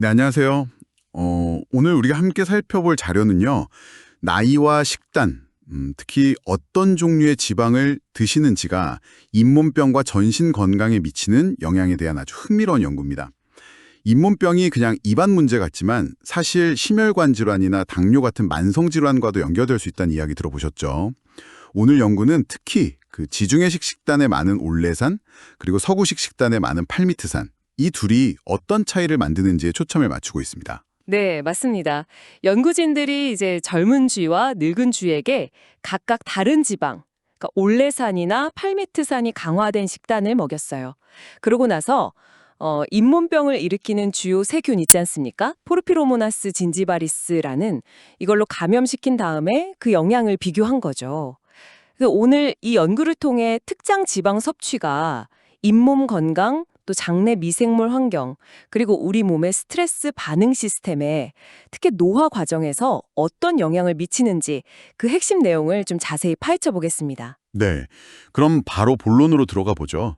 네, 안녕하세요. 오늘 우리가 함께 살펴볼 자료는요, 나이와 식단, 특히 어떤 종류의 지방을 드시는지가 잇몸병과 전신 건강에 미치는 영향에 대한 아주 흥미로운 연구입니다. 잇몸병이 그냥 입안 문제 같지만 사실 심혈관 질환이나 당뇨 같은 만성 질환과도 연결될 수 있다는 이야기 들어보셨죠? 오늘 연구는 특히 그 지중해식 식단에 많은 올레산, 그리고 서구식 식단에 많은 팔미트산, 이 둘이 어떤 차이를 만드는지에 초점을 맞추고 있습니다. 네, 맞습니다. 연구진들이 이제 젊은 쥐와 늙은 쥐에게 각각 다른 지방, 그러니까 올레산이나 팔미트산이 강화된 식단을 먹였어요. 그러고 나서 잇몸병을 일으키는 주요 세균 있지 않습니까? 포르피로모나스 진지바리스라는 이걸로 감염시킨 다음에 그 영향을 비교한 거죠. 그래서 오늘 이 연구를 통해 특정 지방 섭취가 잇몸 건강, 또 장내 미생물 환경, 그리고 우리 몸의 스트레스 반응 시스템에 특히 노화 과정에서 어떤 영향을 미치는지 그 핵심 내용을 좀 자세히 파헤쳐 보겠습니다. 네, 그럼 바로 본론으로 들어가 보죠.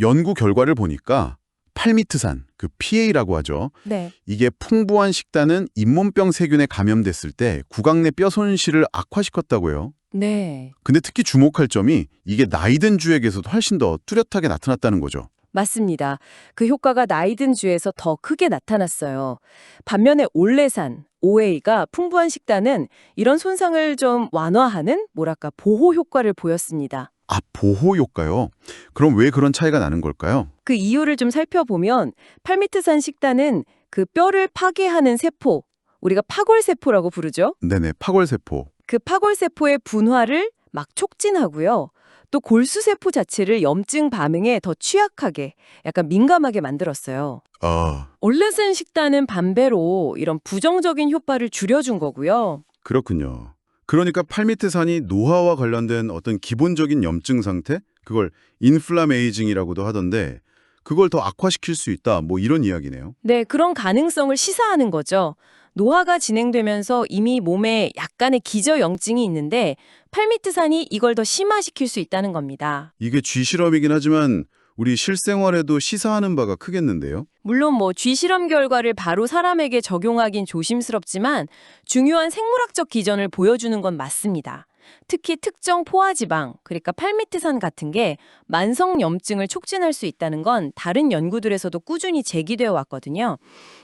연구 결과를 보니까 팔미트산, 그 PA라고 하죠. 네. 이게 풍부한 식단은 잇몸병 세균에 감염됐을 때 구강 내 뼈 손실을 악화시켰다고요. 네. 근데 특히 주목할 점이 이게 나이든 주에게서도 훨씬 더 뚜렷하게 나타났다는 거죠. 맞습니다. 그 효과가 나이든 쥐에서 더 크게 나타났어요. 반면에 올레산, OA가 풍부한 식단은 이런 손상을 좀 완화하는 뭐랄까 보호 효과를 보였습니다. 아, 보호 효과요? 그럼 왜 그런 차이가 나는 걸까요? 그 이유를 좀 살펴보면 팔미트산 식단은 그 뼈를 파괴하는 세포, 우리가 파골세포라고 부르죠. 네네, 파골세포. 그 파골세포의 분화를 막 촉진하고요. 또 골수세포 자체를 염증 반응에 더 취약하게, 약간 민감하게 만들었어요. 아, 올레산 식단은 반대로 이런 부정적인 효과를 줄여준 거고요. 그렇군요. 그러니까 팔미트산이 노화와 관련된 어떤 기본적인 염증 상태? 그걸 인플라메이징이라고도 하던데 그걸 더 악화시킬 수 있다. 뭐 이런 이야기네요. 네, 그런 가능성을 시사하는 거죠. 노화가 진행되면서 이미 몸에 약간의 기저염증이 있는데 팔미트산이 이걸 더 심화시킬 수 있다는 겁니다. 이게 쥐실험이긴 하지만 우리 실생활에도 시사하는 바가 크겠는데요. 물론 쥐 실험 결과를 바로 사람에게 적용하긴 조심스럽지만 중요한 생물학적 기전을 보여주는 건 맞습니다. 특히 특정 포화지방, 그러니까 팔미트산 같은 게 만성 염증을 촉진할 수 있다는 건 다른 연구들에서도 꾸준히 제기되어 왔거든요.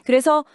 그래서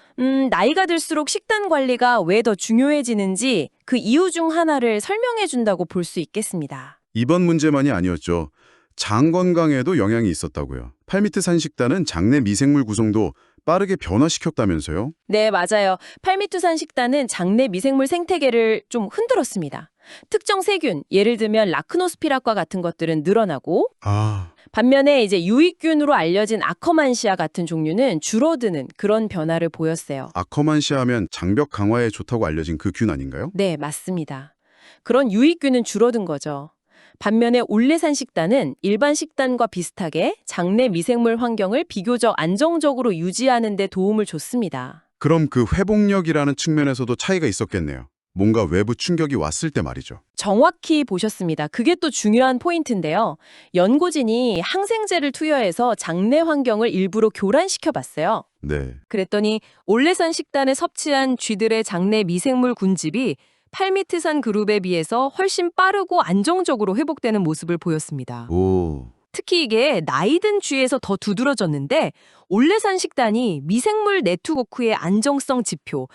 나이가 들수록 식단 관리가 왜 더 중요해지는지 그 이유 중 하나를 설명해 준다고 볼 수 있겠습니다. 이번 문제만이 아니었죠. 장 건강에도 영향이 있었다고요. 팔미트산 식단은 장내 미생물 구성도 빠르게 변화시켰다면서요? 네, 맞아요. 팔미투산 식단은 장내 미생물 생태계를 좀 흔들었습니다. 특정 세균, 예를 들면 라크노스피라과 같은 것들은 늘어나고 아, 반면에 이제 유익균으로 알려진 아커만시아 같은 종류는 줄어드는 그런 변화를 보였어요. 아커만시아 하면 장벽 강화에 좋다고 알려진 그 균 아닌가요? 네, 맞습니다. 그런 유익균은 줄어든 거죠. 반면에 올레산 식단은 일반 식단과 비슷하게 장내 미생물 환경을 비교적 안정적으로 유지하는 데 도움을 줬습니다. 그럼 그 회복력이라는 측면에서도 차이가 있었겠네요. 뭔가 외부 충격이 왔을 때 말이죠. 정확히 보셨습니다. 그게 또 중요한 포인트인데요. 연구진이 항생제를 투여해서 장내 환경을 일부러 교란시켜 봤어요. 네. 그랬더니 올레산 식단에 섭취한 쥐들의 장내 미생물 군집이 팔미트산 그룹에 비해서 훨씬 빠르고 안정적으로 회복되는 모습을 보였습니다. 오, 특히 이게 나이든 쥐에서 더 두드러졌는데 올레산 식단이 미생물 네트워크의 안정성 지표,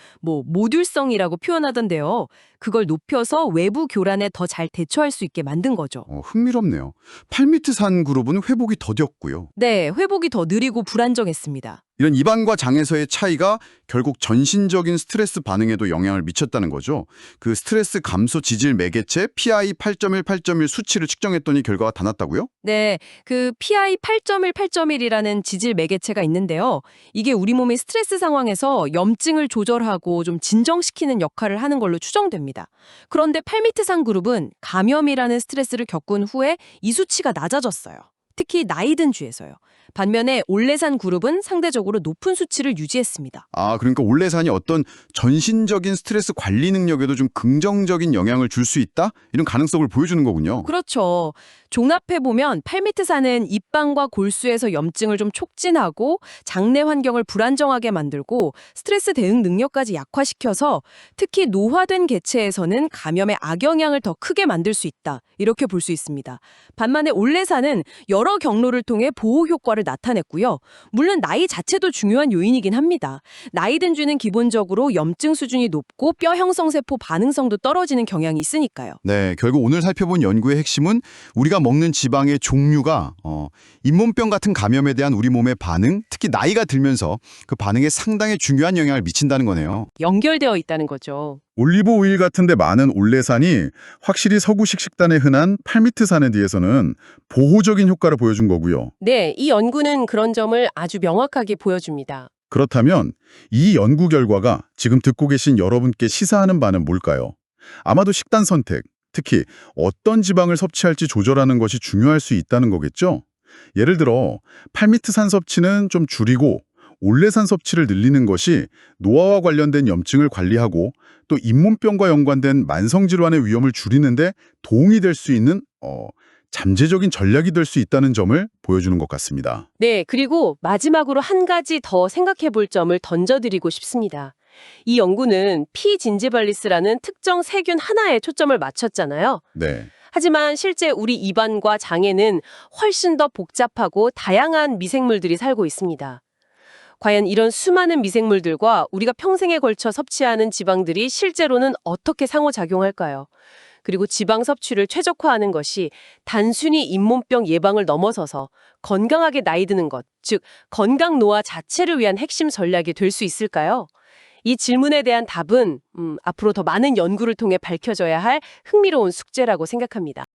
모듈성이라고 표현하던데요. 그걸 높여서 외부 교란에 더 잘 대처할 수 있게 만든 거죠. 흥미롭네요. 팔미트산 그룹은 회복이 더뎠고요. 네, 회복이 더 느리고 불안정했습니다. 이런 입안과 장에서의 차이가 결국 전신적인 스트레스 반응에도 영향을 미쳤다는 거죠. 그 스트레스 감소 지질 매개체 PI 8.1, 8.1 수치를 측정했더니 결과가 다 났다고요? 네, 그 PI 8.1, 8.1이라는 지질 매개체가 있는데요. 이게 우리 몸의 스트레스 상황에서 염증을 조절하고 좀 진정시키는 역할을 하는 걸로 추정됩니다. 그런데 팔미트산 그룹은 감염이라는 스트레스를 겪은 후에 이 수치가 낮아졌어요. 특히 나이든 쥐에서요. 반면에 올레산 그룹은 상대적으로 높은 수치를 유지했습니다. 아, 그러니까 올레산이 어떤 전신적인 스트레스 관리 능력에도 좀 긍정적인 영향을 줄 수 있다? 이런 가능성을 보여주는 거군요. 그렇죠. 종합해보면 팔미트산은 입방과 골수에서 염증을 좀 촉진하고 장내 환경을 불안정하게 만들고 스트레스 대응 능력까지 약화시켜서 특히 노화된 개체에서는 감염의 악영향을 더 크게 만들 수 있다. 이렇게 볼 수 있습니다. 반면에 올레산은 여러 경로를 통해 보호 효과를 나타냈고요. 물론 나이 자체도 중요한 요인이긴 합니다. 나이 든 쥐는 기본적으로 염증 수준이 높고 뼈 형성세포 반응성도 떨어지는 경향이 있으니까요. 네, 결국 오늘 살펴본 연구의 핵심은 우리가 먹는 지방의 종류가 잇몸병 같은 감염에 대한 우리 몸의 반응, 특히 나이가 들면서 그 반응에 상당히 중요한 영향을 미친다는 거네요. 연결되어 있다는 거죠. 올리브 오일 같은 데 많은 올레산이 확실히 서구식 식단에 흔한 팔미트산에 비해서는 보호적인 효과를 보여준 거고요. 네, 이 연구는 그런 점을 아주 명확하게 보여줍니다. 그렇다면 이 연구 결과가 지금 듣고 계신 여러분께 시사하는 바는 뭘까요? 아마도 식단 선택, 특히 어떤 지방을 섭취할지 조절하는 것이 중요할 수 있다는 거겠죠? 예를 들어 팔미트산 섭취는 좀 줄이고 올레산 섭취를 늘리는 것이 노화와 관련된 염증을 관리하고 또 잇몸병과 연관된 만성질환의 위험을 줄이는데 도움이 될 수 있는 잠재적인 전략이 될 수 있다는 점을 보여주는 것 같습니다. 네, 그리고 마지막으로 한 가지 더 생각해 볼 점을 던져드리고 싶습니다. 이 연구는 피진지발리스라는 특정 세균 하나에 초점을 맞췄잖아요. 네. 하지만 실제 우리 입안과 장에는 훨씬 더 복잡하고 다양한 미생물들이 살고 있습니다. 과연 이런 수많은 미생물들과 우리가 평생에 걸쳐 섭취하는 지방들이 실제로는 어떻게 상호작용할까요? 그리고 지방 섭취를 최적화하는 것이 단순히 잇몸병 예방을 넘어서서 건강하게 나이 드는 것, 즉 건강 노화 자체를 위한 핵심 전략이 될 수 있을까요? 이 질문에 대한 답은 앞으로 더 많은 연구를 통해 밝혀져야 할 흥미로운 숙제라고 생각합니다.